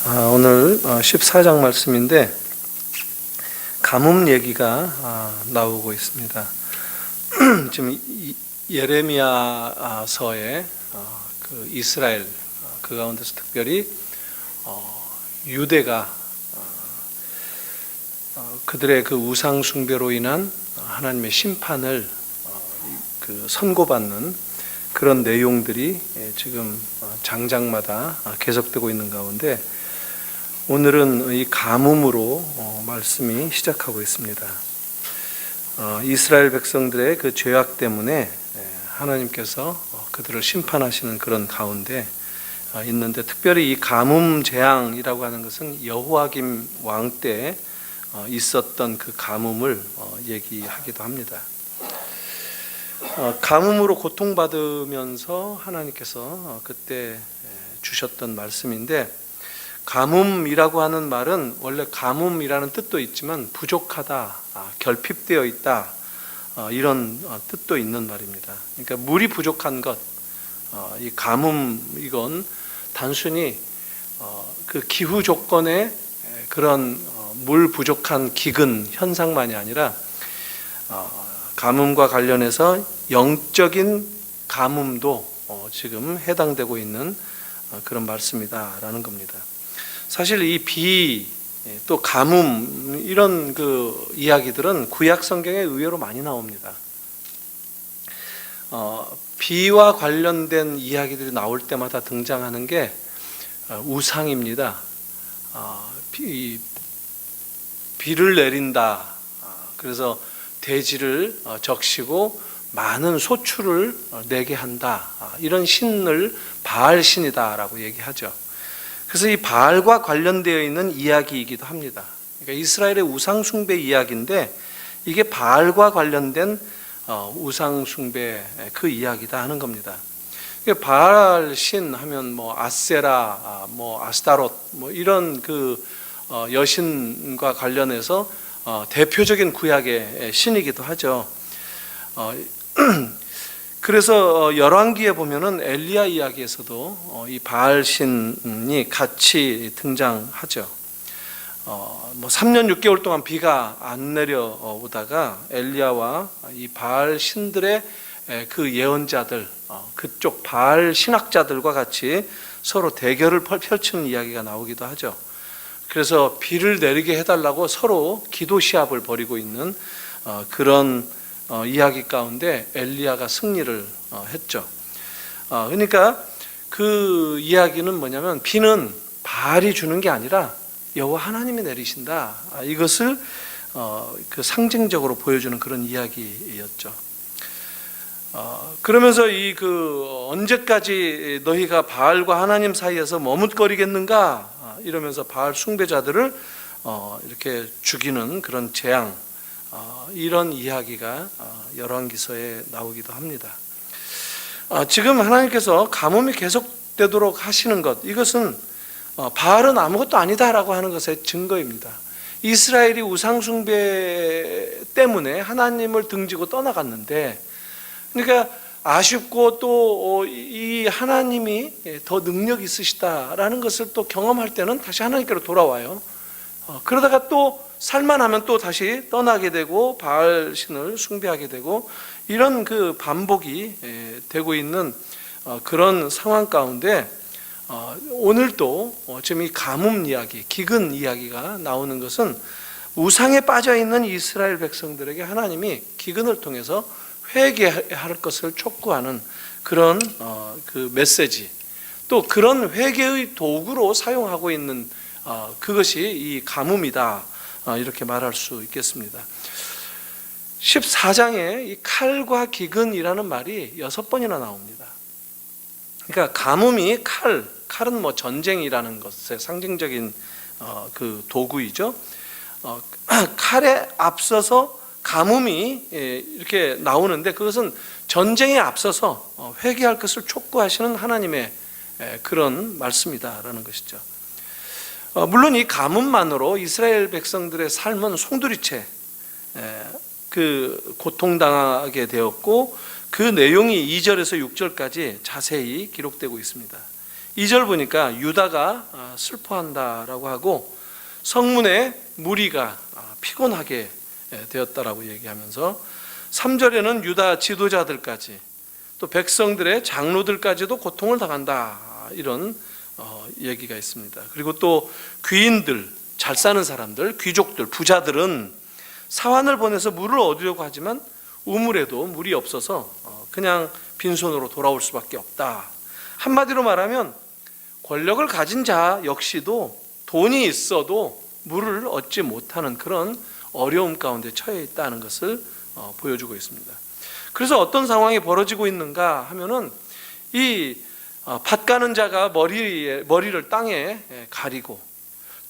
오늘 14장 말씀인데 가뭄 얘기가 나오고 있습니다. 지금 예레미야서에 그 이스라엘 그 가운데서 특별히 유대가 그들의 그 우상 숭배로 인한 하나님의 심판을 그 선고받는 그런 내용들이 지금 장장마다 계속되고 있는 가운데 오늘은 이 가뭄으로 말씀이 시작하고 있습니다. 이스라엘 백성들의 그 죄악 때문에 하나님께서 그들을 심판하시는 그런 가운데 있는데, 특별히 이 가뭄 재앙이라고 하는 것은 여호야김 왕 때 있었던 그 가뭄을 얘기하기도 합니다. 가뭄으로 고통받으면서 하나님께서 그때 주셨던 말씀인데, 가뭄이라고 하는 말은 원래 가뭄이라는 뜻도 있지만 부족하다, 결핍되어 있다, 이런 뜻도 있는 말입니다. 그러니까 물이 부족한 것, 이 가뭄, 이건 단순히 그 기후 조건의 그런 물 부족한 기근 현상만이 아니라 가뭄과 관련해서 영적인 가뭄도 지금 해당되고 있는 그런 말씀이다라는 겁니다. 사실 이 비, 또 가뭄, 이런 그 이야기들은 구약 성경에 의외로 많이 나옵니다. 비와 관련된 이야기들이 나올 때마다 등장하는 게 우상입니다. 비를 내린다. 그래서 대지를 적시고 많은 소출을 내게 한다. 이런 신을 바알 신이다라고 얘기하죠. 그래서 이 바알과 관련되어 있는 이야기이기도 합니다. 그러니까 이스라엘의 우상 숭배 이야기인데 이게 바알과 관련된 우상 숭배 그 이야기다 하는 겁니다. 바알 신 하면 뭐 아세라, 뭐 아스타롯, 뭐 이런 그 여신과 관련해서 대표적인 구약의 신이기도 하죠. 그래서 열왕기에 보면은 엘리야 이야기에서도 이 바알 신이 같이 등장하죠. 뭐 3년 6개월 동안 비가 안 내려오다가 엘리야와 이 바알 신들의 그 예언자들, 그쪽 바알 신학자들과 같이 서로 대결을 펼치는 이야기가 나오기도 하죠. 그래서 비를 내리게 해달라고 서로 기도 시합을 벌이고 있는 그런 이야기 가운데 엘리야가 승리를 했죠. 그러니까 그 이야기는 뭐냐면 비는 바알이 주는 게 아니라 여호와 하나님이 내리신다. 이것을 그 상징적으로 보여주는 그런 이야기였죠. 그러면서 이 그 언제까지 너희가 바알과 하나님 사이에서 머뭇거리겠는가 이러면서 바알 숭배자들을 이렇게 죽이는 그런 재앙, 이런 이야기가 열왕기서에 나오기도 합니다. 지금 하나님께서 가뭄이 계속되도록 하시는 것, 이것은 바알은 아무것도 아니다라고 하는 것의 증거입니다. 이스라엘이 우상 숭배 때문에 하나님을 등지고 떠나갔는데, 그러니까 아쉽고 또 이 하나님이 더 능력 있으시다라는 것을 또 경험할 때는 다시 하나님께로 돌아와요. 그러다가 또 살만하면 또 다시 떠나게 되고 바알 신을 숭배하게 되고, 이런 그 반복이 되고 있는 그런 상황 가운데 오늘도 지금 이 가뭄 이야기, 기근 이야기가 나오는 것은 우상에 빠져 있는 이스라엘 백성들에게 하나님이 기근을 통해서 회개할 것을 촉구하는 그런 그 메시지, 또 그런 회개의 도구로 사용하고 있는 그것이 이 가뭄이다, 이렇게 말할 수 있겠습니다. 14장에 이 칼과 기근이라는 말이 6번이나 나옵니다. 그러니까 가뭄이 칼은 뭐 전쟁이라는 것의 상징적인 그 도구이죠. 칼에 앞서서 가뭄이 이렇게 나오는데, 그것은 전쟁에 앞서서 회개할 것을 촉구하시는 하나님의 그런 말씀이다라는 것이죠. 물론 이 가뭄만으로 이스라엘 백성들의 삶은 송두리째 그 고통당하게 되었고, 그 내용이 2절에서 6절까지 자세히 기록되고 있습니다. 2절 보니까 유다가 슬퍼한다라고 하고 성문의 무리가 피곤하게 되었다라고 얘기하면서 3절에는 유다 지도자들까지 또 백성들의 장로들까지도 고통을 당한다, 이런 얘기가 있습니다. 그리고 또 귀인들, 잘 사는 사람들, 귀족들, 부자들은 사환을 보내서 물을 얻으려고 하지만 우물에도 물이 없어서 그냥 빈손으로 돌아올 수밖에 없다. 한마디로 말하면 권력을 가진 자 역시도 돈이 있어도 물을 얻지 못하는 그런 어려움 가운데 처해 있다는 것을 보여주고 있습니다. 그래서 어떤 상황이 벌어지고 있는가 하면은 이 밭 가는 자가 머리를 땅에 가리고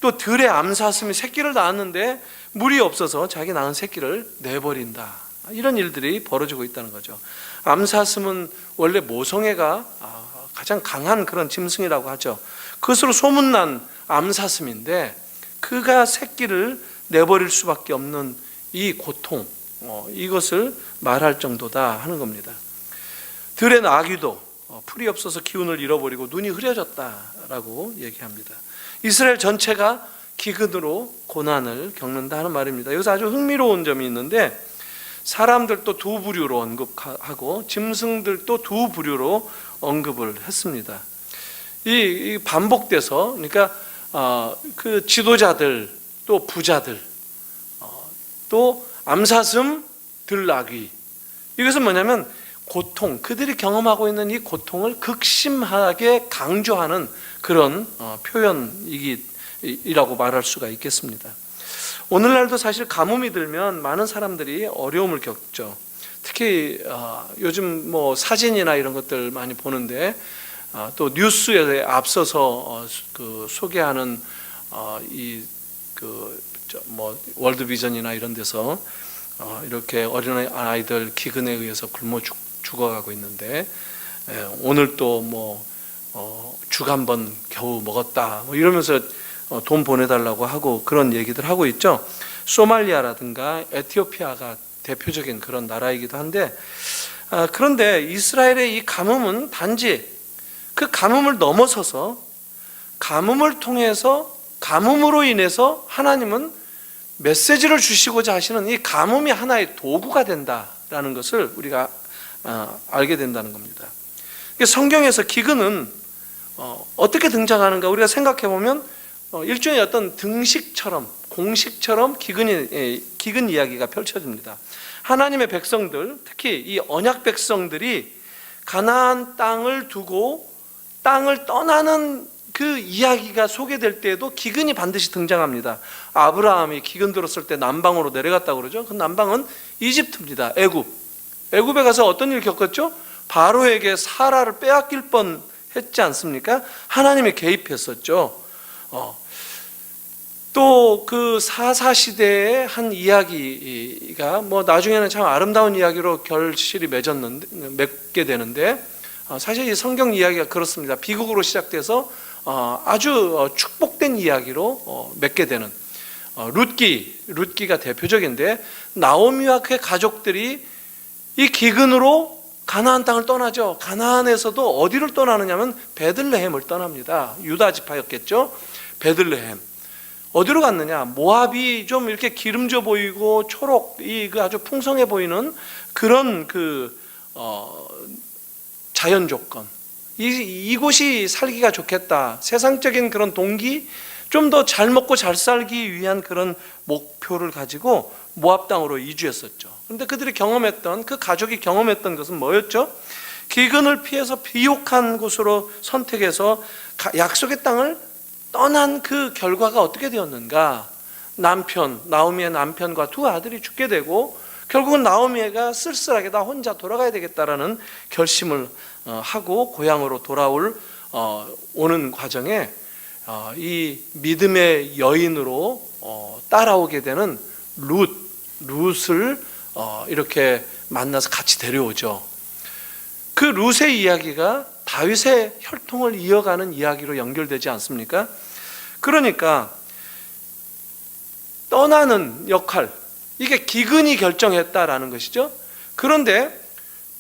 또 들에 암사슴이 새끼를 낳았는데 물이 없어서 자기 낳은 새끼를 내버린다, 이런 일들이 벌어지고 있다는 거죠. 암사슴은 원래 모성애가 가장 강한 그런 짐승이라고 하죠. 그것으로 소문난 암사슴인데 그가 새끼를 내버릴 수밖에 없는 이 고통, 이것을 말할 정도다 하는 겁니다. 들의 나귀도 풀이 없어서 기운을 잃어버리고 눈이 흐려졌다라고 얘기합니다. 이스라엘 전체가 기근으로 고난을 겪는다 하는 말입니다. 여기서 아주 흥미로운 점이 있는데 사람들도 두 부류로 언급하고 짐승들도 두 부류로 언급을 했습니다. 이 반복돼서, 그러니까 그 지도자들, 또 부자들, 또 암사슴, 들나귀, 이것은 뭐냐면 고통, 그들이 경험하고 있는 이 고통을 극심하게 강조하는 그런 표현이라고 말할 수가 있겠습니다. 오늘날도 사실 가뭄이 들면 많은 사람들이 어려움을 겪죠. 특히 요즘 뭐 사진이나 이런 것들 많이 보는데 또 뉴스에 앞서서 소개하는 월드비전이나 이런 데서 이렇게 어린 아이들 기근에 의해서 굶어 죽어가고 있는데, 오늘 또 죽 한 번 겨우 먹었다 이러면서 돈 보내달라고 하고 그런 얘기들 하고 있죠. 소말리아라든가 에티오피아가 대표적인 그런 나라이기도 한데, 그런데 이스라엘의 이 가뭄은 단지 그 가뭄을 넘어서서 가뭄을 통해서, 가뭄으로 인해서 하나님은 메시지를 주시고자 하시는 이 가뭄이 하나의 도구가 된다라는 것을 우리가 알게 된다는 겁니다. 성경에서 기근은 어떻게 등장하는가 우리가 생각해 보면 일종의 어떤 등식처럼, 공식처럼 기근 이야기가 펼쳐집니다. 하나님의 백성들, 특히 이 언약 백성들이 가나안 땅을 두고 땅을 떠나는 그 이야기가 소개될 때에도 기근이 반드시 등장합니다. 아브라함이 기근 들었을 때 남방으로 내려갔다고 그러죠. 그 남방은 이집트입니다. 애굽에 가서 어떤 일 겪었죠? 바로에게 사라를 빼앗길 뻔 했지 않습니까? 하나님이 개입했었죠. 또 그 사사시대의 한 이야기가 나중에는 참 아름다운 이야기로 결실이 맺게 되는데, 사실 이 성경 이야기가 그렇습니다. 비극으로 시작돼서 아주 축복된 이야기로 맺게 되는 룻기가 대표적인데, 나오미와 그의 가족들이 이 기근으로 가나안 땅을 떠나죠. 가나안에서도 어디를 떠나느냐면 베들레헴을 떠납니다. 유다 지파였겠죠. 베들레헴. 어디로 갔느냐? 모압이 좀 이렇게 기름져 보이고 그 아주 풍성해 보이는 그런 자연 조건. 이곳이 살기가 좋겠다. 세상적인 그런 동기, 좀 더 잘 먹고 잘 살기 위한 그런 목표를 가지고 모압 땅으로 이주했었죠. 그런데 그들이 경험했던, 그 가족이 경험했던 것은 뭐였죠? 기근을 피해서 비옥한 곳으로 선택해서 약속의 땅을 떠난 그 결과가 어떻게 되었는가? 나오미의 남편과 두 아들이 죽게 되고, 결국은 나오미가 쓸쓸하게 나 혼자 돌아가야 되겠다라는 결심을 하고 고향으로 오는 과정에 이 믿음의 여인으로 따라오게 되는 룻을 이렇게 만나서 같이 데려오죠. 그 룻의 이야기가 다윗의 혈통을 이어가는 이야기로 연결되지 않습니까? 그러니까 떠나는 역할, 이게 기근이 결정했다라는 것이죠. 그런데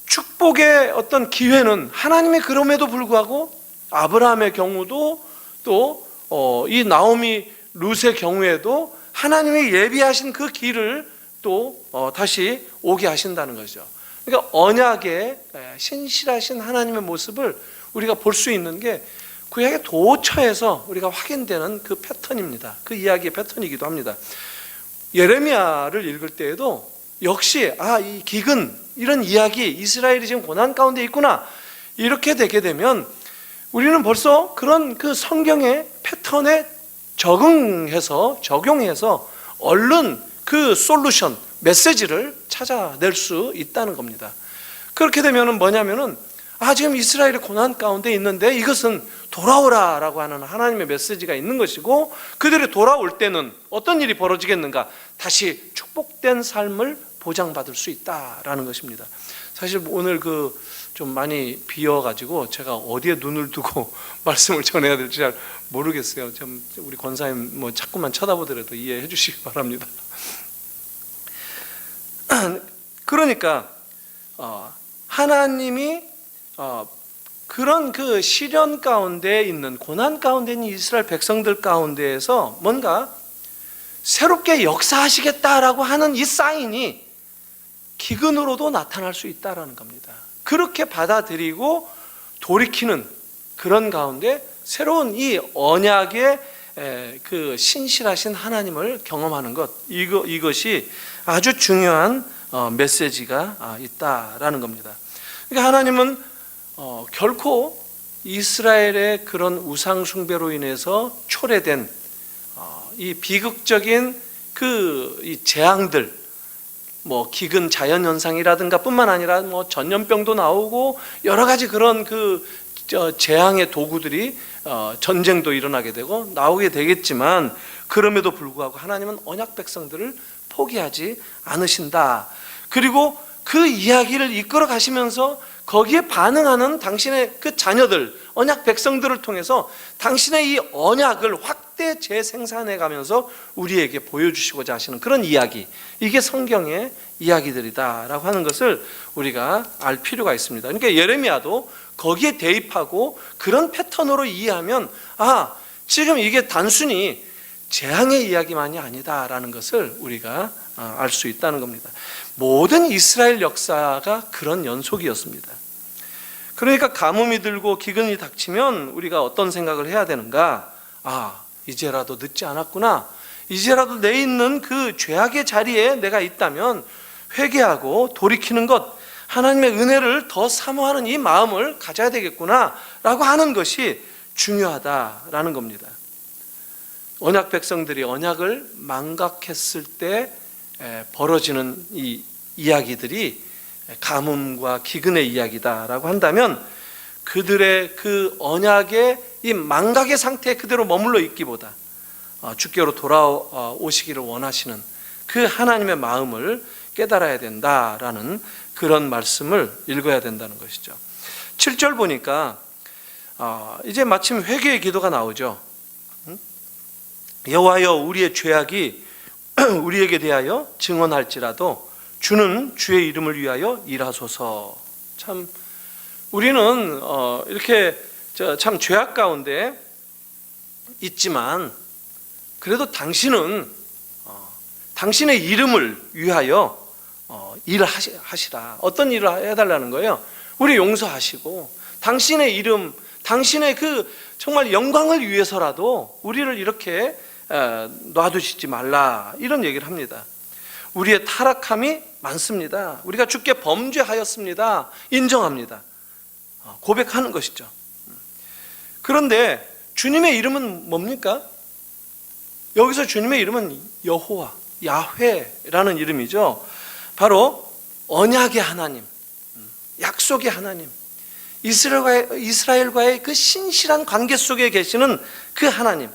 축복의 어떤 기회는 하나님이 그럼에도 불구하고 아브라함의 경우도 또 이 나오미 룻의 경우에도 하나님이 예비하신 그 길을 또 다시 오게 하신다는 거죠. 그러니까 언약의 신실하신 하나님의 모습을 우리가 볼 수 있는 게 구약의 도처에서 우리가 확인되는 그 패턴입니다. 그 이야기의 패턴이기도 합니다. 예레미야를 읽을 때에도 역시 이 기근, 이런 이야기, 이스라엘이 지금 고난 가운데 있구나, 이렇게 되게 되면 우리는 벌써 그런 그 성경의 패턴에 적용해서 얼른 그 솔루션, 메시지를 찾아낼 수 있다는 겁니다. 그렇게 되면은 뭐냐면은 지금 이스라엘이 고난 가운데 있는데 이것은 돌아오라라고 하는 하나님의 메시지가 있는 것이고, 그들이 돌아올 때는 어떤 일이 벌어지겠는가? 다시 축복된 삶을 보장받을 수 있다라는 것입니다. 사실 오늘 좀 많이 비어가지고 제가 어디에 눈을 두고 말씀을 전해야 될지 잘 모르겠어요. 좀 우리 권사님 자꾸만 쳐다보더라도 이해해 주시기 바랍니다. 그러니까 하나님이 그런 그 시련 가운데 있는, 고난 가운데 있는 이스라엘 백성들 가운데에서 뭔가 새롭게 역사하시겠다라고 하는 이 사인이 기근으로도 나타날 수 있다라는 겁니다. 그렇게 받아들이고 돌이키는 그런 가운데 새로운 이 언약의 그 신실하신 하나님을 경험하는 것, 이것이 아주 중요한 메시지가 있다라는 겁니다. 그러니까 하나님은 결코 이스라엘의 그런 우상 숭배로 인해서 초래된 이 비극적인 이 재앙들, 기근 자연현상이라든가 뿐만 아니라 전염병도 나오고 여러 가지 그런 재앙의 도구들이 전쟁도 일어나게 되고 나오게 되겠지만, 그럼에도 불구하고 하나님은 언약 백성들을 포기하지 않으신다. 그리고 그 이야기를 이끌어 가시면서 거기에 반응하는 당신의 그 자녀들, 언약 백성들을 통해서 당신의 이 언약을 확대 재생산해 가면서 우리에게 보여주시고자 하시는 그런 이야기, 이게 성경의 이야기들이다라고 하는 것을 우리가 알 필요가 있습니다. 그러니까 예레미야도 거기에 대입하고 그런 패턴으로 이해하면 지금 이게 단순히 재앙의 이야기만이 아니다라는 것을 우리가 알 수 있다는 겁니다. 모든 이스라엘 역사가 그런 연속이었습니다. 그러니까 가뭄이 들고 기근이 닥치면 우리가 어떤 생각을 해야 되는가? 이제라도 늦지 않았구나. 이제라도 내 있는 그 죄악의 자리에 내가 있다면 회개하고 돌이키는 것, 하나님의 은혜를 더 사모하는 이 마음을 가져야 되겠구나 라고 하는 것이 중요하다라는 겁니다. 언약 백성들이 언약을 망각했을 때 벌어지는 이 이야기들이 가뭄과 기근의 이야기다라고 한다면, 그들의 그 언약의 이 망각의 상태에 그대로 머물러 있기보다 주께로 돌아오시기를 원하시는 그 하나님의 마음을 깨달아야 된다라는 그런 말씀을 읽어야 된다는 것이죠. 7절 보니까 이제 마침 회개의 기도가 나오죠. 여호와여, 우리의 죄악이 우리에게 대하여 증언할지라도 주는 주의 이름을 위하여 일하소서. 참 우리는 이렇게 참 죄악 가운데 있지만 그래도 당신은 당신의 이름을 위하여 일을 하시라. 어떤 일을 해달라는 거예요? 우리 용서하시고 당신의 이름, 당신의 그 정말 영광을 위해서라도 우리를 이렇게 놔두시지 말라, 이런 얘기를 합니다. 우리의 타락함이 많습니다. 우리가 주께 범죄하였습니다. 인정합니다. 고백하는 것이죠. 그런데 주님의 이름은 뭡니까? 여기서 주님의 이름은 여호와, 야훼라는 이름이죠. 바로 언약의 하나님, 약속의 하나님, 이스라엘과의 그 신실한 관계 속에 계시는 그 하나님.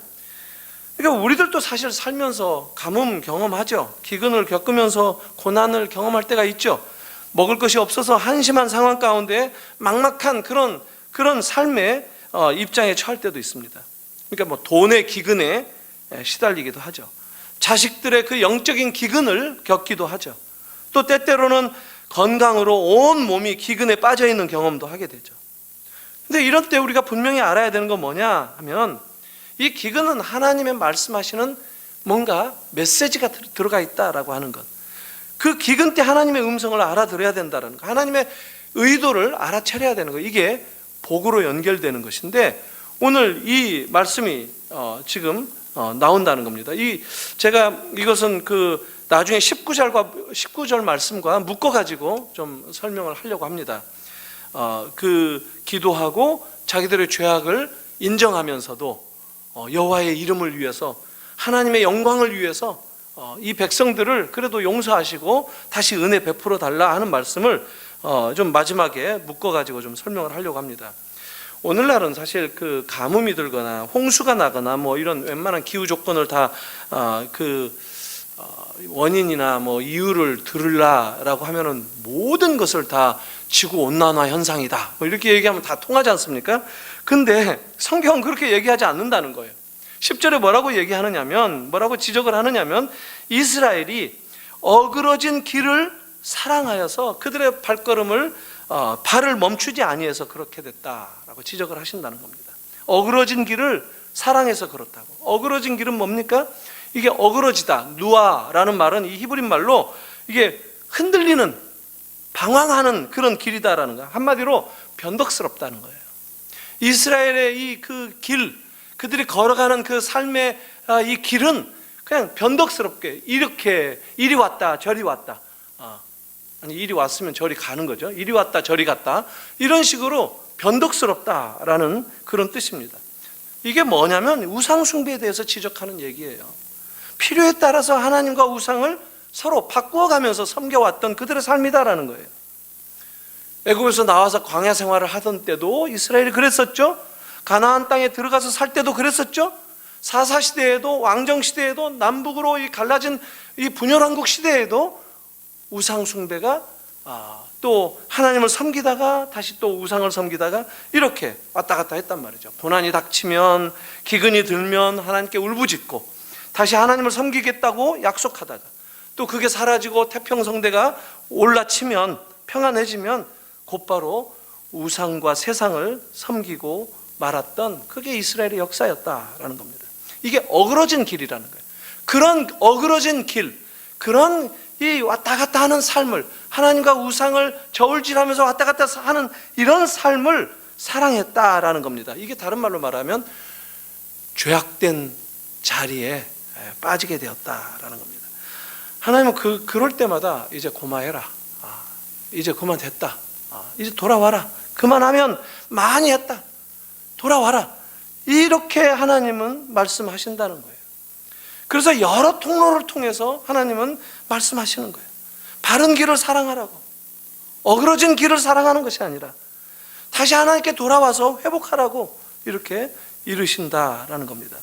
그러니까 우리들도 사실 살면서 가뭄 경험하죠. 기근을 겪으면서 고난을 경험할 때가 있죠. 먹을 것이 없어서 한심한 상황 가운데 막막한 그런 삶의 입장에 처할 때도 있습니다. 그러니까 돈의 기근에 시달리기도 하죠. 자식들의 그 영적인 기근을 겪기도 하죠. 또 때때로는 건강으로 온 몸이 기근에 빠져 있는 경험도 하게 되죠. 근데 이런 때 우리가 분명히 알아야 되는 건 뭐냐 하면, 이 기근은 하나님의 말씀하시는 뭔가 메시지가 들어가 있다라고 하는 것, 그 기근 때 하나님의 음성을 알아들어야 된다는 것, 하나님의 의도를 알아차려야 되는 것, 이게 복으로 연결되는 것인데, 오늘 이 말씀이 지금 나온다는 겁니다. 제가 이것은 나중에 19절 말씀과 묶어가지고 좀 설명을 하려고 합니다. 기도하고 자기들의 죄악을 인정하면서도 여호와의 이름을 위해서, 하나님의 영광을 위해서 이 백성들을 그래도 용서하시고 다시 은혜 베풀어 달라 하는 말씀을 좀 마지막에 묶어가지고 좀 설명을 하려고 합니다. 오늘날은 사실 가뭄이 들거나 홍수가 나거나 뭐 이런 웬만한 기후 조건을 다 원인이나 뭐 이유를 들으라라고 하면은 모든 것을 다 지구 온난화 현상이다 뭐 이렇게 얘기하면 다 통하지 않습니까? 근데 성경은 그렇게 얘기하지 않는다는 거예요. 10절에 뭐라고 지적을 하느냐면, 이스라엘이 어그러진 길을 사랑하여서 그들의 발을 멈추지 아니해서 그렇게 됐다라고 지적을 하신다는 겁니다. 어그러진 길을 사랑해서 그렇다고. 어그러진 길은 뭡니까? 이게 어그러지다, 누아라는 말은 이 히브리 말로 이게 흔들리는, 방황하는 그런 길이다라는 거야. 한마디로 변덕스럽다는 거예요. 이스라엘의 이 그들이 걸어가는 그 삶의 이 길은 그냥 변덕스럽게 이렇게 이리 왔다 저리 왔다, 아니 이리 왔으면 저리 가는 거죠. 이리 왔다 저리 갔다, 이런 식으로 변덕스럽다라는 그런 뜻입니다. 이게 뭐냐면 우상 숭배에 대해서 지적하는 얘기예요. 필요에 따라서 하나님과 우상을 서로 바꾸어가면서 섬겨왔던 그들의 삶이다라는 거예요. 애굽에서 나와서 광야 생활을 하던 때도 이스라엘이 그랬었죠. 가나안 땅에 들어가서 살 때도 그랬었죠. 사사시대에도, 왕정시대에도, 남북으로 갈라진 이 분열왕국 시대에도 우상 숭배가 또 하나님을 섬기다가 다시 또 우상을 섬기다가 이렇게 왔다 갔다 했단 말이죠. 고난이 닥치면, 기근이 들면 하나님께 울부짖고 다시 하나님을 섬기겠다고 약속하다가 또 그게 사라지고 태평성대가 올라치면, 평안해지면 곧바로 우상과 세상을 섬기고 말았던, 그게 이스라엘의 역사였다라는 겁니다. 이게 어그러진 길이라는 거예요. 그런 어그러진 길, 그런 이 왔다 갔다 하는 삶을, 하나님과 우상을 저울질하면서 왔다 갔다 하는 이런 삶을 사랑했다라는 겁니다. 이게 다른 말로 말하면 죄악된 자리에 빠지게 되었다라는 겁니다. 하나님은 그럴 때마다 이제 고마해라, 이제 그만 됐다, 이제 돌아와라, 그만하면 많이 했다, 돌아와라, 이렇게 하나님은 말씀하신다는 거예요. 그래서 여러 통로를 통해서 하나님은 말씀하시는 거예요. 바른 길을 사랑하라고, 어그러진 길을 사랑하는 것이 아니라 다시 하나님께 돌아와서 회복하라고 이렇게 이르신다라는 겁니다.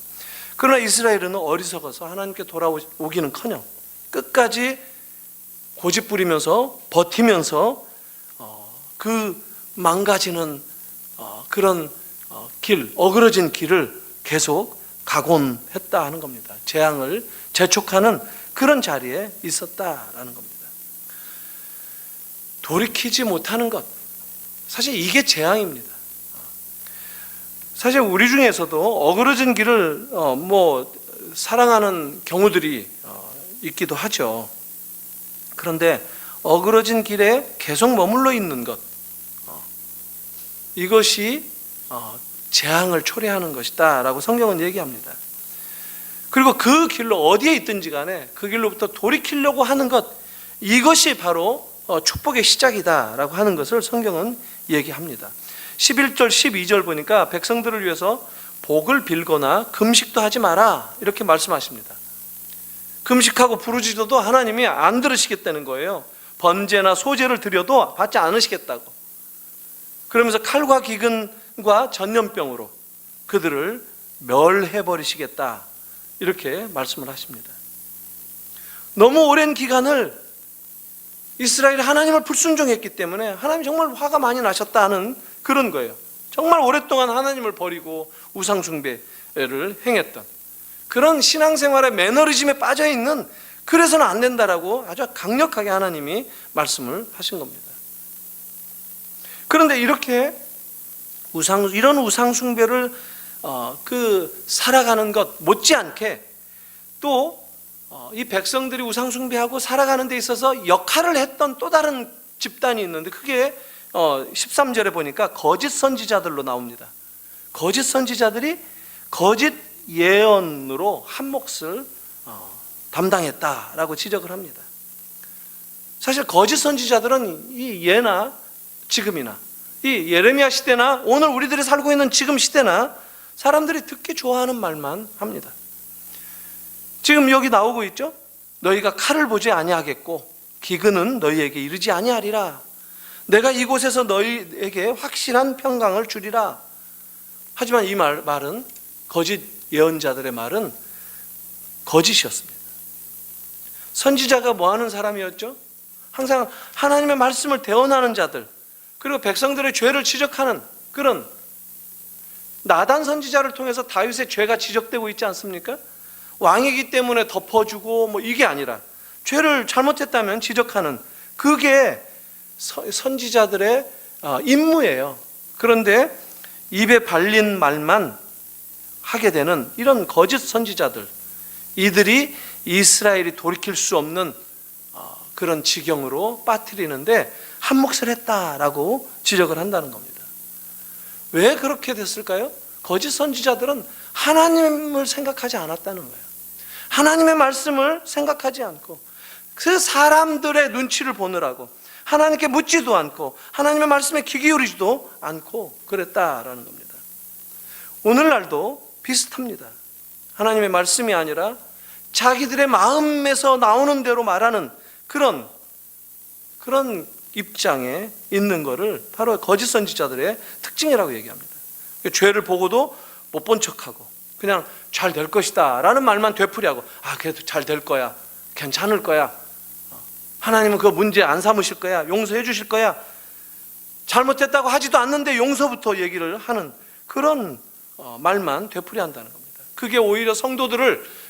그러나 이스라엘은 어리석어서 하나님께 돌아오기는커녕 끝까지 고집부리면서 버티면서 그 망가지는 그런 길, 어그러진 길을 계속 가곤 했다 하는 겁니다. 재앙을 재촉하는 그런 자리에 있었다라는 겁니다. 돌이키지 못하는 것, 사실 이게 재앙입니다. 사실 우리 중에서도 어그러진 길을 사랑하는 경우들이 있기도 하죠. 그런데 어그러진 길에 계속 머물러 있는 것, 이것이 재앙을 초래하는 것이다 라고 성경은 얘기합니다. 그리고 그 길로 어디에 있든지 간에 그 길로부터 돌이키려고 하는 것, 이것이 바로 축복의 시작이다 라고 하는 것을 성경은 얘기합니다. 11절 12절 보니까 백성들을 위해서 복을 빌거나 금식도 하지 마라 이렇게 말씀하십니다. 금식하고 부르짖어도 하나님이 안 들으시겠다는 거예요. 번제나 소제를 드려도 받지 않으시겠다고. 그러면서 칼과 기근과 전염병으로 그들을 멸해버리시겠다 이렇게 말씀을 하십니다. 너무 오랜 기간을 이스라엘이 하나님을 불순종했기 때문에 하나님이 정말 화가 많이 나셨다는 그런 거예요. 정말 오랫동안 하나님을 버리고 우상 숭배를 행했던 그런 신앙생활의 매너리즘에 빠져있는, 그래서는 안 된다라고 아주 강력하게 하나님이 말씀을 하신 겁니다. 그런데 이렇게 이런 우상 숭배를 살아가는 것 못지않게 또 이 백성들이 우상 숭배하고 살아가는 데 있어서 역할을 했던 또 다른 집단이 있는데 그게 13절에 보니까 거짓 선지자들로 나옵니다. 거짓 선지자들이 거짓 예언으로 한 몫을 담당했다라고 지적을 합니다. 사실 거짓 선지자들은 이 예나 지금이나 이 예레미야 시대나 오늘 우리들이 살고 있는 지금 시대나 사람들이 듣기 좋아하는 말만 합니다. 지금 여기 나오고 있죠? 너희가 칼을 보지 아니하겠고 기근은 너희에게 이르지 아니하리라. 내가 이곳에서 너희에게 확실한 평강을 주리라. 하지만 이 말은 거짓 예언자들의 말은 거짓이었습니다. 선지자가 뭐 하는 사람이었죠? 항상 하나님의 말씀을 대언하는 자들, 그리고 백성들의 죄를 지적하는 그런 나단 선지자를 통해서 다윗의 죄가 지적되고 있지 않습니까? 왕이기 때문에 덮어주고 뭐 이게 아니라 죄를 잘못했다면 지적하는 그게 선지자들의 임무예요. 그런데 입에 발린 말만 하게 되는 이런 거짓 선지자들, 이들이 이스라엘이 돌이킬 수 없는 그런 지경으로 빠뜨리는데 한 몫을 했다라고 지적을 한다는 겁니다. 왜 그렇게 됐을까요? 거짓 선지자들은 하나님을 생각하지 않았다는 거예요. 하나님의 말씀을 생각하지 않고 그 사람들의 눈치를 보느라고 하나님께 묻지도 않고 하나님의 말씀에 귀 기울이지도 않고 그랬다라는 겁니다. 오늘날도 비슷합니다. 하나님의 말씀이 아니라 자기들의 마음에서 나오는 대로 말하는 그런 입장에 있는 것을 바로 거짓 선지자들의 특징이라고 얘기합니다. 죄를 보고도 못 본 척하고 그냥 잘 될 것이다 라는 말만 되풀이하고 그래도 잘 될 거야, 괜찮을 거야, 하나님은 그 문제 안 삼으실 거야, 용서해 주실 거야, 잘못했다고 하지도 않는데 용서부터 얘기를 하는 그런 말만 되풀이한다는 겁니다. 그게 오히려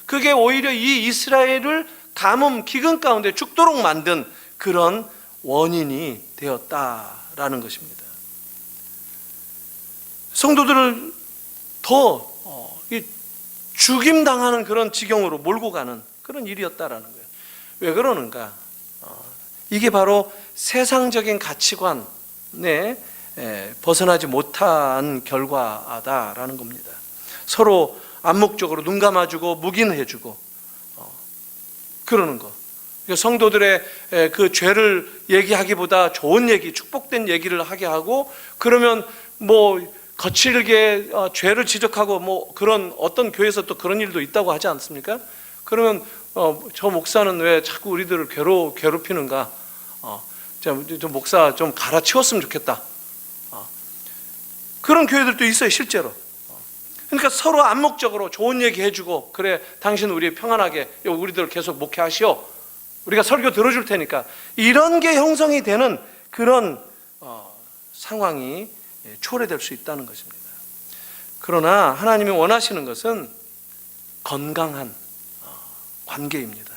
그게 오히려 이 이스라엘을 가뭄 기근 가운데 죽도록 만든 그런 원인이 되었다라는 것입니다. 성도들을 더 죽임당하는 그런 지경으로 몰고 가는 그런 일이었다라는 거예요. 왜 그러는가? 이게 바로 세상적인 가치관에 벗어나지 못한 결과다라는 겁니다. 서로 암묵적으로 눈 감아주고 묵인해주고 그러는 거. 성도들의 그 죄를 얘기하기보다 좋은 얘기, 축복된 얘기를 하게 하고, 그러면 뭐 거칠게 죄를 지적하고 뭐 그런 어떤 교회에서 또 그런 일도 있다고 하지 않습니까? 그러면 저 목사는 왜 자꾸 우리들을 괴롭히는가? 저 목사 좀 갈아치웠으면 좋겠다. 그런 교회들도 있어요, 실제로. 그러니까 서로 암묵적으로 좋은 얘기 해주고, 그래 당신 우리 평안하게 우리들 계속 목회하시오, 우리가 설교 들어줄 테니까, 이런 게 형성이 되는 그런 상황이 초래될 수 있다는 것입니다. 그러나 하나님이 원하시는 것은 건강한 관계입니다.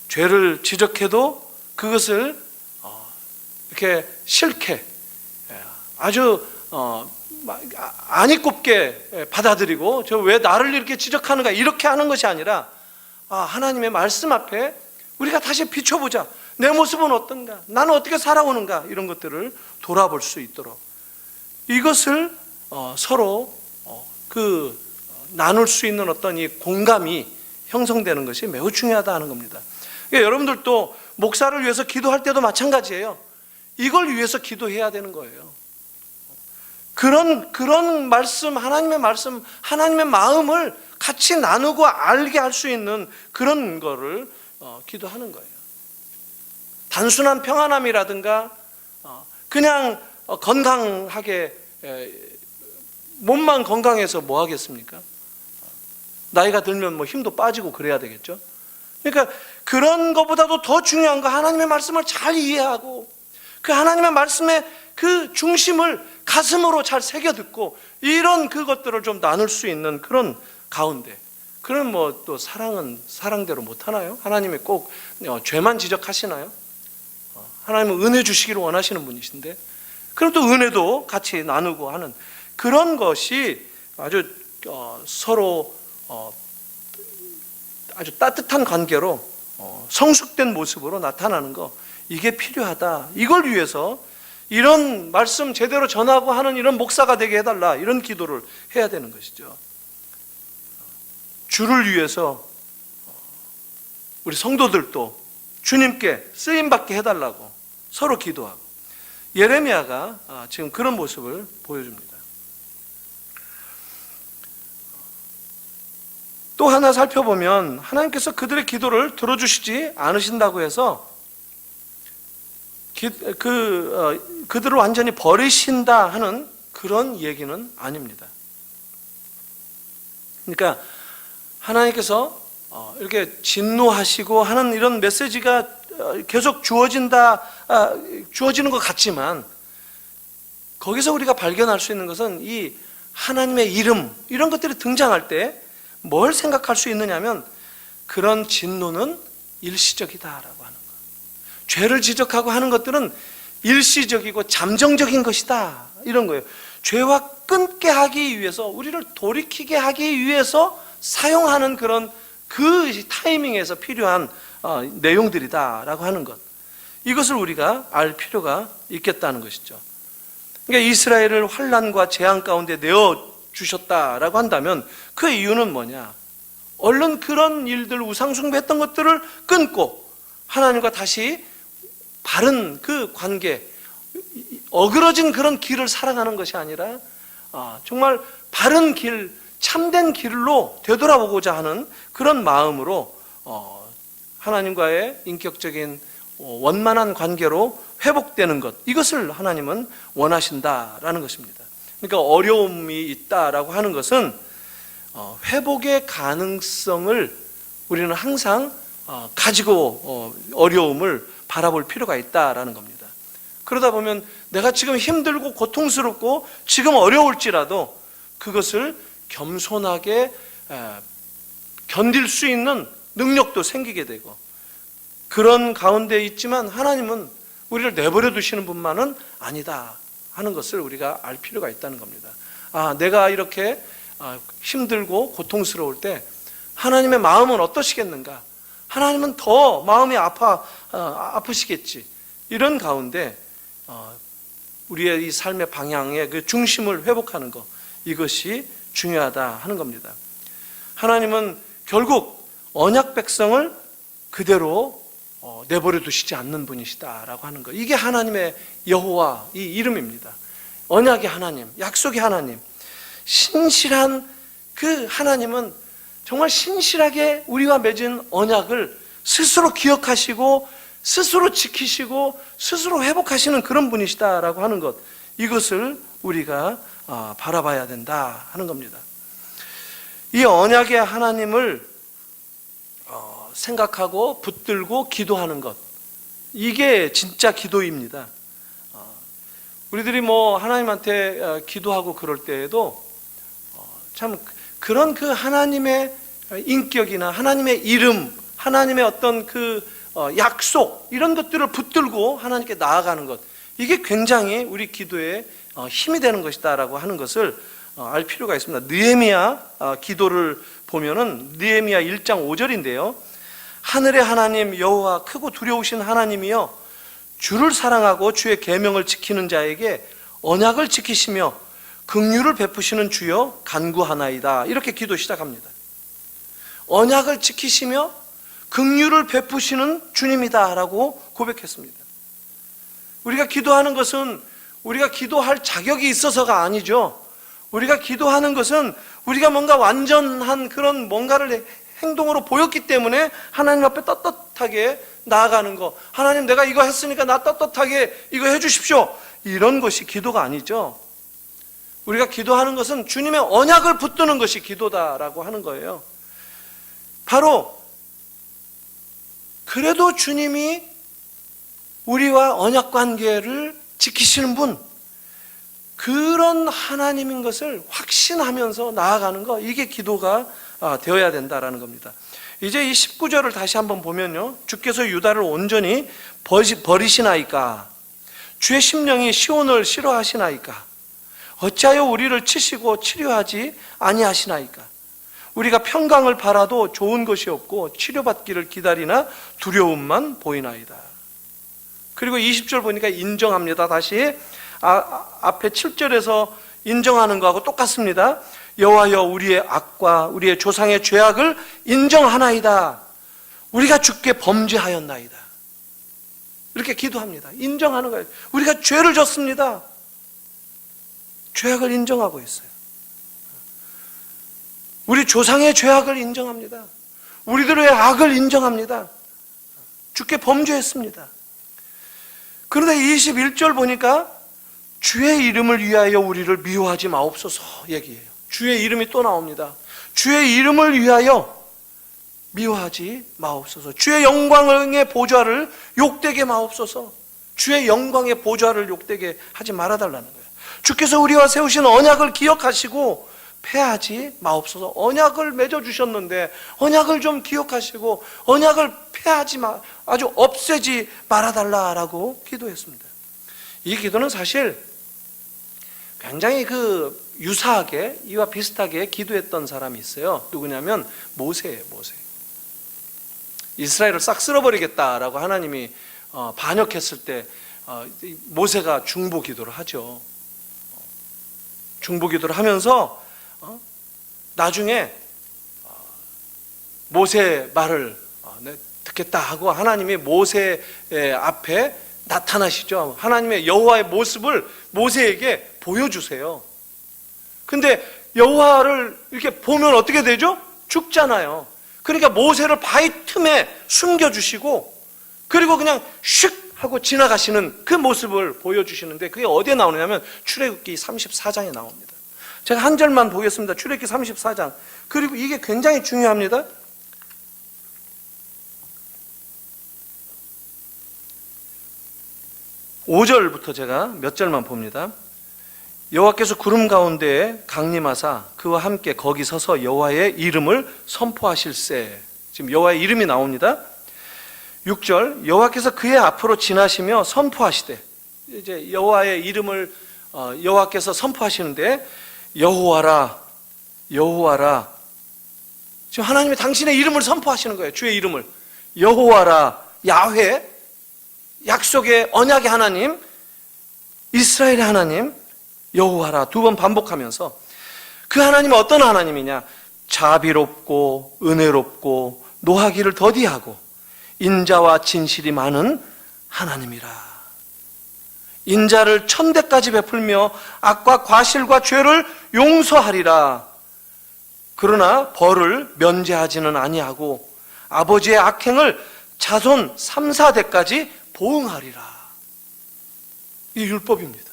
죄를 지적해도 그것을 이렇게 싫게 아주 안이 꼽게 받아들이고, 저 왜 나를 이렇게 지적하는가 이렇게 하는 것이 아니라, 하나님의 말씀 앞에 우리가 다시 비춰보자. 내 모습은 어떤가? 나는 어떻게 살아오는가? 이런 것들을 돌아볼 수 있도록, 이것을 서로 나눌 수 있는 어떤 이 공감이 형성되는 것이 매우 중요하다는 겁니다. 그러니까 여러분들도 목사를 위해서 기도할 때도 마찬가지예요. 이걸 위해서 기도해야 되는 거예요. 그런 말씀, 하나님의 말씀, 하나님의 마음을 같이 나누고 알게 할 수 있는 그런 거를 기도하는 거예요. 단순한 평안함이라든가 그냥 건강하게, 몸만 건강해서 뭐 하겠습니까? 나이가 들면 뭐 힘도 빠지고 그래야 되겠죠. 그러니까 그런 것보다도 더 중요한 거, 하나님의 말씀을 잘 이해하고 그 하나님의 말씀의 그 중심을 가슴으로 잘 새겨 듣고, 이런 그것들을 좀 나눌 수 있는 그런 가운데, 그럼 뭐 또 사랑은 사랑대로 못 하나요? 하나님이 꼭 죄만 지적하시나요? 하나님은 은혜 주시기를 원하시는 분이신데, 그럼 또 은혜도 같이 나누고 하는 그런 것이 아주 서로 아주 따뜻한 관계로 성숙된 모습으로 나타나는 거, 이게 필요하다. 이걸 위해서 이런 말씀 제대로 전하고 하는 이런 목사가 되게 해달라, 이런 기도를 해야 되는 것이죠. 주를 위해서 우리 성도들도 주님께 쓰임받게 해달라고 서로 기도하고, 예레미야가 지금 그런 모습을 보여줍니다. 또 하나 살펴보면 하나님께서 그들의 기도를 들어주시지 않으신다고 해서 그들을 완전히 버리신다 하는 그런 얘기는 아닙니다. 그러니까 하나님께서 이렇게 진노하시고 하는 이런 메시지가 계속 주어지는 것 같지만, 거기서 우리가 발견할 수 있는 것은 이 하나님의 이름, 이런 것들이 등장할 때 뭘 생각할 수 있느냐면, 그런 진노는 일시적이다라고 하는 것. 죄를 지적하고 하는 것들은 일시적이고 잠정적인 것이다, 이런 거예요. 죄와 끊게 하기 위해서, 우리를 돌이키게 하기 위해서 사용하는 그런 그 타이밍에서 필요한 내용들이다라고 하는 것, 이것을 우리가 알 필요가 있겠다는 것이죠. 그러니까 이스라엘을 환난과 재앙 가운데 내어주셨다라고 한다면 그 이유는 뭐냐? 얼른 그런 일들, 우상숭배했던 것들을 끊고 하나님과 다시 바른 그 관계, 어그러진 그런 길을 살아가는 것이 아니라 정말 바른 길, 참된 길로 되돌아오고자 하는 그런 마음으로 하나님과의 인격적인 원만한 관계로 회복되는 것, 이것을 하나님은 원하신다라는 것입니다. 그러니까 어려움이 있다라고 하는 것은 회복의 가능성을 우리는 항상 가지고 어려움을 바라볼 필요가 있다라는 겁니다. 그러다 보면 내가 지금 힘들고 고통스럽고 지금 어려울지라도 그것을 겸손하게 견딜 수 있는 능력도 생기게 되고, 그런 가운데 있지만 하나님은 우리를 내버려 두시는 분만은 아니다 하는 것을 우리가 알 필요가 있다는 겁니다. 내가 이렇게 힘들고 고통스러울 때 하나님의 마음은 어떠시겠는가? 하나님은 더 마음이 아프시겠지. 이런 가운데 우리의 이 삶의 방향의 그 중심을 회복하는 것, 이것이 중요하다 하는 겁니다. 하나님은 결국 언약 백성을 그대로 내버려 두시지 않는 분이시다라고 하는 것, 이게 하나님의 여호와 이 이름입니다. 언약의 하나님, 약속의 하나님, 신실한 그 하나님은 정말 신실하게 우리와 맺은 언약을 스스로 기억하시고 스스로 지키시고 스스로 회복하시는 그런 분이시다라고 하는 것, 이것을 우리가 바라봐야 된다 하는 겁니다. 이 언약의 하나님을 생각하고 붙들고 기도하는 것, 이게 진짜 기도입니다. 우리들이 하나님한테 기도하고 그럴 때에도 참 그런 그 하나님의 인격이나 하나님의 이름, 하나님의 어떤 그 약속, 이런 것들을 붙들고 하나님께 나아가는 것, 이게 굉장히 우리 기도에 힘이 되는 것이다라고 하는 것을 알 필요가 있습니다. 느헤미야 기도를 보면은 느헤미야 1장 5절인데요. 하늘의 하나님 여호와, 크고 두려우신 하나님이여, 주를 사랑하고 주의 계명을 지키는 자에게 언약을 지키시며 긍휼을 베푸시는 주여 간구하나이다. 이렇게 기도 시작합니다. 언약을 지키시며 긍휼을 베푸시는 주님이다라고 고백했습니다. 우리가 기도하는 것은 우리가 기도할 자격이 있어서가 아니죠. 우리가 기도하는 것은 우리가 뭔가 완전한 그런 뭔가를 행동으로 보였기 때문에 하나님 앞에 떳떳하게 나아가는 거, 하나님 내가 이거 했으니까 나 떳떳하게 이거 해주십시오, 이런 것이 기도가 아니죠. 우리가 기도하는 것은 주님의 언약을 붙드는 것이 기도다라고 하는 거예요. 바로 그래도 주님이 우리와 언약 관계를 지키시는 분, 그런 하나님인 것을 확신하면서 나아가는 거, 이게 기도가 되어야 된다라는 겁니다. 이제 이 19절을 다시 한번 보면요, 주께서 유다를 온전히 버리시나이까, 주의 심령이 시온을 싫어하시나이까? 어찌하여 우리를 치시고 치료하지 아니하시나이까? 우리가 평강을 바라도 좋은 것이 없고 치료받기를 기다리나 두려움만 보이나이다. 그리고 20절 보니까 인정합니다. 다시 앞에 7절에서 인정하는 거하고 똑같습니다. 여호와여 우리의 악과 우리의 조상의 죄악을 인정하나이다. 우리가 주께 범죄하였나이다. 이렇게 기도합니다. 인정하는 거예요. 우리가 죄를 졌습니다. 죄악을 인정하고 있어요. 우리 조상의 죄악을 인정합니다. 우리들의 악을 인정합니다. 주께 범죄했습니다. 그런데 21절 보니까 주의 이름을 위하여 우리를 미워하지 마옵소서 얘기해요. 주의 이름이 또 나옵니다. 주의 이름을 위하여 미워하지 마옵소서. 주의 영광의 보좌를 욕되게 마옵소서. 주의 영광의 보좌를 욕되게 하지 말아달라는 거예요. 주께서 우리와 세우신 언약을 기억하시고 패하지 마옵소서. 언약을 맺어주셨는데 언약을 좀 기억하시고 언약을 패하지 마, 아주 없애지 말아달라라고 기도했습니다. 이 기도는 사실 굉장히 유사하게 이와 비슷하게 기도했던 사람이 있어요. 누구냐면 모세예요. 모세. 이스라엘을 싹 쓸어버리겠다라고 하나님이 반역했을 때 모세가 중보 기도를 하죠. 중보 기도를 하면서 나중에 모세 말을 듣겠다 하고 하나님이 모세 앞에 나타나시죠. 하나님의 여호와의 모습을 모세에게 보여주세요. 근데 여호와를 이렇게 보면 어떻게 되죠? 죽잖아요. 그러니까 모세를 바위 틈에 숨겨주시고 그리고 그냥 슉 하고 지나가시는 그 모습을 보여주시는데 그게 어디에 나오느냐면 출애굽기 34장에 나옵니다. 제가 한 절만 보겠습니다. 출애굽기 34장. 그리고 이게 굉장히 중요합니다. 5절부터 제가 몇 절만 봅니다. 여호와께서 구름 가운데에 강림하사 그와 함께 거기 서서 여호와의 이름을 선포하실세. 지금 여호와의 이름이 나옵니다. 6절 여호와께서 그의 앞으로 지나시며 선포하시되, 이제 여호와의 이름을 여호와께서 선포하시는데 여호와라 여호와라, 지금 하나님이 당신의 이름을 선포하시는 거예요. 주의 이름을 여호와라, 야훼, 약속의 언약의 하나님, 이스라엘의 하나님 여호와라 두 번 반복하면서 그 하나님은 어떤 하나님이냐? 자비롭고 은혜롭고 노하기를 더디하고 인자와 진실이 많은 하나님이라. 인자를 천대까지 베풀며 악과 과실과 죄를 용서하리라. 그러나 벌을 면제하지는 아니하고 아버지의 악행을 자손 3, 4대까지 보응하리라. 이 율법입니다.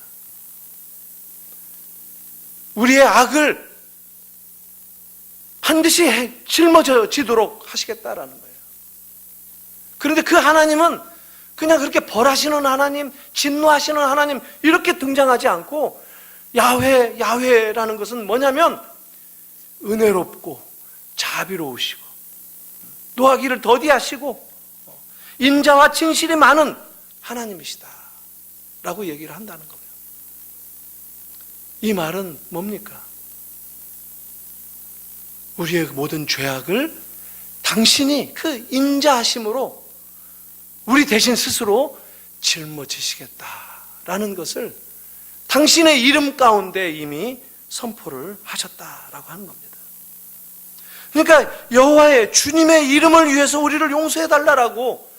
우리의 악을 반드시 짊어지도록 하시겠다라는 거예요. 그런데 그 하나님은 그냥 그렇게 벌하시는 하나님, 진노하시는 하나님 이렇게 등장하지 않고 야훼, 야훼라는 것은 뭐냐면 은혜롭고 자비로우시고 노하기를 더디하시고 인자와 진실이 많은 하나님이시다 라고 얘기를 한다는 겁니다. 이 말은 뭡니까? 우리의 모든 죄악을 당신이 그 인자하심으로 우리 대신 스스로 짊어지시겠다라는 것을 당신의 이름 가운데 이미 선포를 하셨다라고 하는 겁니다. 그러니까 여호와의 주님의 이름을 위해서 우리를 용서해달라고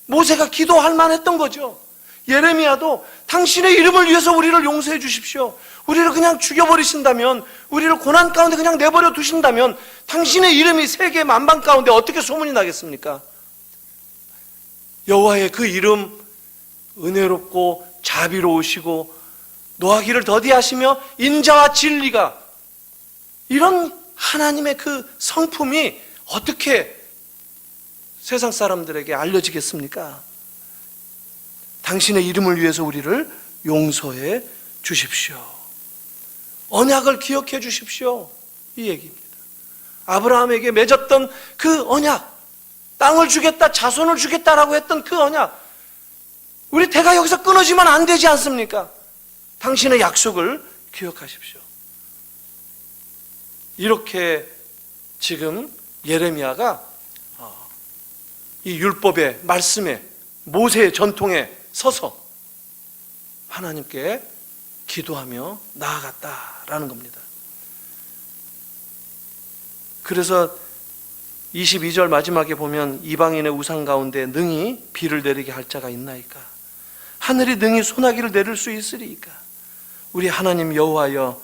모세가 기도할 만했던 거죠. 예레미야도 당신의 이름을 위해서 우리를 용서해 주십시오. 우리를 그냥 죽여버리신다면, 우리를 고난 가운데 그냥 내버려 두신다면 당신의 이름이 세계 만방 가운데 어떻게 소문이 나겠습니까? 여호와의 그 이름, 은혜롭고 자비로우시고 노하기를 더디하시며 인자와 진리가, 이런 하나님의 그 성품이 어떻게 세상 사람들에게 알려지겠습니까? 당신의 이름을 위해서 우리를 용서해 주십시오. 언약을 기억해 주십시오. 이 얘기입니다. 아브라함에게 맺었던 그 언약, 땅을 주겠다, 자손을 주겠다라고 했던 그 언약, 우리 대가 여기서 끊어지면 안 되지 않습니까? 당신의 약속을 기억하십시오. 이렇게 지금 예레미야가 이 율법의 말씀에, 모세의 전통에 서서 하나님께 기도하며 나아갔다라는 겁니다. 그래서 22절 마지막에 보면 이방인의 우상 가운데 능히 비를 내리게 할 자가 있나이까? 하늘이 능히 소나기를 내릴 수 있으리이까? 우리 하나님 여호와여,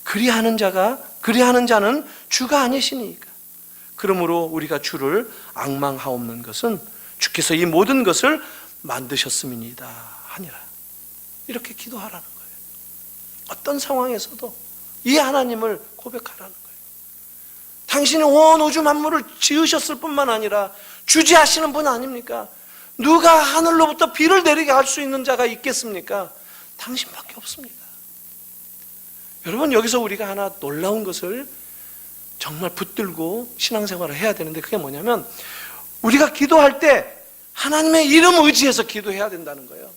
그리하는 자는 주가 아니시니까. 그러므로 우리가 주를 앙망하옵는 것은 주께서 이 모든 것을 만드셨음이니이다 하니라. 이렇게 기도하라는 거예요. 어떤 상황에서도 이 하나님을 고백하라는 거예요. 당신이 온 우주 만물을 지으셨을 뿐만 아니라 주지하시는 분 아닙니까? 누가 하늘로부터 비를 내리게 할 수 있는 자가 있겠습니까? 당신밖에 없습니다. 여러분, 여기서 우리가 하나 놀라운 것을 정말 붙들고 신앙생활을 해야 되는데, 그게 뭐냐면 우리가 기도할 때 하나님의 이름 의지해서 기도해야 된다는 거예요.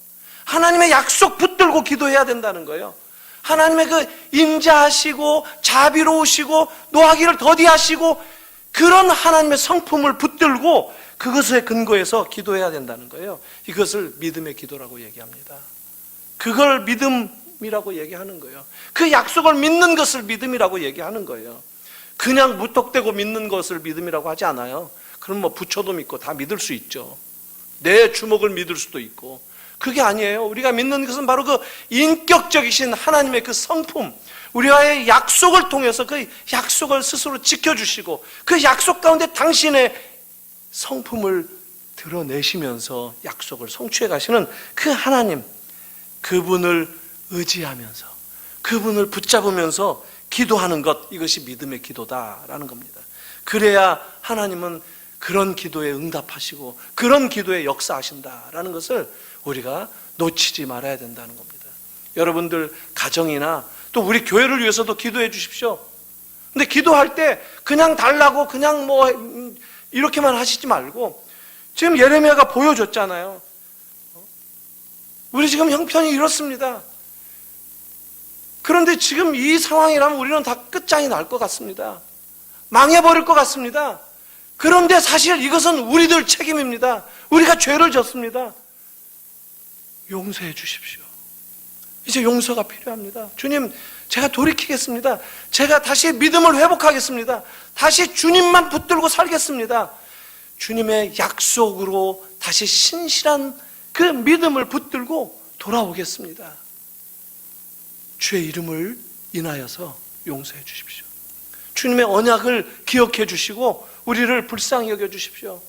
하나님의 약속 붙들고 기도해야 된다는 거예요. 하나님의 그 인자하시고 자비로우시고 노하기를 더디하시고 그런 하나님의 성품을 붙들고 그것에 근거해서 기도해야 된다는 거예요. 이것을 믿음의 기도라고 얘기합니다. 그걸 믿음이라고 얘기하는 거예요. 그 약속을 믿는 것을 믿음이라고 얘기하는 거예요. 그냥 무턱대고 믿는 것을 믿음이라고 하지 않아요. 그럼 뭐 부처도 믿고 다 믿을 수 있죠. 내 주먹을 믿을 수도 있고. 그게 아니에요. 우리가 믿는 것은 바로 그 인격적이신 하나님의 그 성품, 우리와의 약속을 통해서 그 약속을 스스로 지켜주시고 그 약속 가운데 당신의 성품을 드러내시면서 약속을 성취해 가시는 그 하나님, 그분을 의지하면서 그분을 붙잡으면서 기도하는 것, 이것이 믿음의 기도다라는 겁니다. 그래야 하나님은 그런 기도에 응답하시고 그런 기도에 역사하신다라는 것을 우리가 놓치지 말아야 된다는 겁니다. 여러분들 가정이나 또 우리 교회를 위해서도 기도해 주십시오. 근데 기도할 때 그냥 달라고 그냥 뭐 이렇게만 하시지 말고, 지금 예레미야가 보여줬잖아요. 우리 지금 형편이 이렇습니다. 그런데 지금 이 상황이라면 우리는 다 끝장이 날 것 같습니다. 망해버릴 것 같습니다. 그런데 사실 이것은 우리들 책임입니다. 우리가 죄를 졌습니다. 용서해 주십시오. 이제 용서가 필요합니다. 주님, 제가 돌이키겠습니다. 제가 다시 믿음을 회복하겠습니다. 다시 주님만 붙들고 살겠습니다. 주님의 약속으로 다시 신실한 그 믿음을 붙들고 돌아오겠습니다. 주의 이름을 인하여서 용서해 주십시오. 주님의 언약을 기억해 주시고 우리를 불쌍히 여겨 주십시오.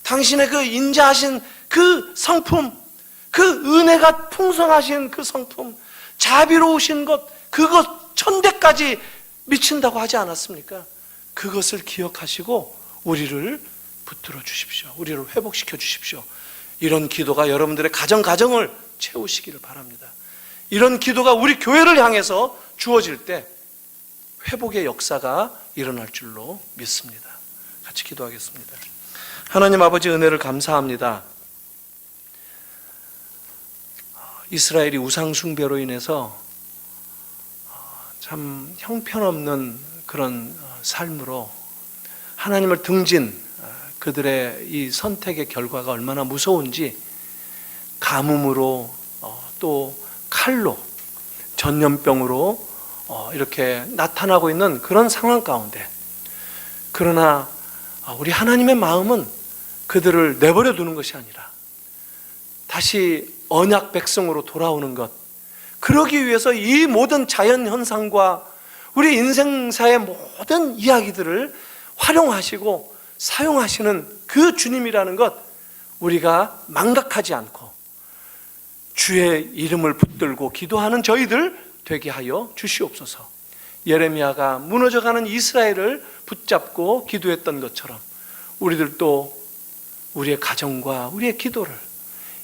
당신의 그 인자하신 그 성품, 그 은혜가 풍성하신 그 성품, 자비로우신 것, 그것 천대까지 미친다고 하지 않았습니까? 그것을 기억하시고 우리를 붙들어 주십시오. 우리를 회복시켜 주십시오. 이런 기도가 여러분들의 가정을 채우시기를 바랍니다. 이런 기도가 우리 교회를 향해서 주어질 때 회복의 역사가 일어날 줄로 믿습니다. 같이 기도하겠습니다. 하나님 아버지, 은혜를 감사합니다. 이스라엘이 우상 숭배로 인해서 참 형편없는 그런 삶으로 하나님을 등진 그들의 이 선택의 결과가 얼마나 무서운지 가뭄으로 또 칼로, 전염병으로 이렇게 나타나고 있는 그런 상황 가운데, 그러나 우리 하나님의 마음은 그들을 내버려 두는 것이 아니라 다시 언약 백성으로 돌아오는 것, 그러기 위해서 이 모든 자연 현상과 우리 인생사의 모든 이야기들을 활용하시고 사용하시는 그 주님이라는 것, 우리가 망각하지 않고 주의 이름을 붙들고 기도하는 저희들 되게 하여 주시옵소서. 예레미야가 무너져가는 이스라엘을 붙잡고 기도했던 것처럼 우리들도 우리의 가정과 우리의 기도를,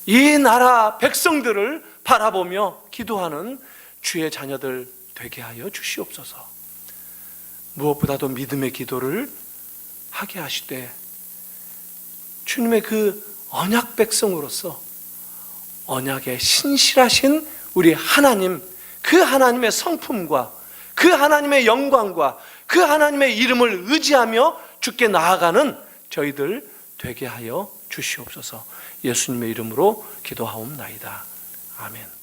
이 나라 백성들을 바라보며 기도하는 주의 자녀들 되게 하여 주시옵소서. 무엇보다도 믿음의 기도를 하게 하시되 주님의 그 언약 백성으로서 언약의 신실하신 우리 하나님, 그 하나님의 성품과 그 하나님의 영광과 그 하나님의 이름을 의지하며 주께 나아가는 저희들 되게 하여 주시옵소서. 예수님의 이름으로 기도하옵나이다. 아멘.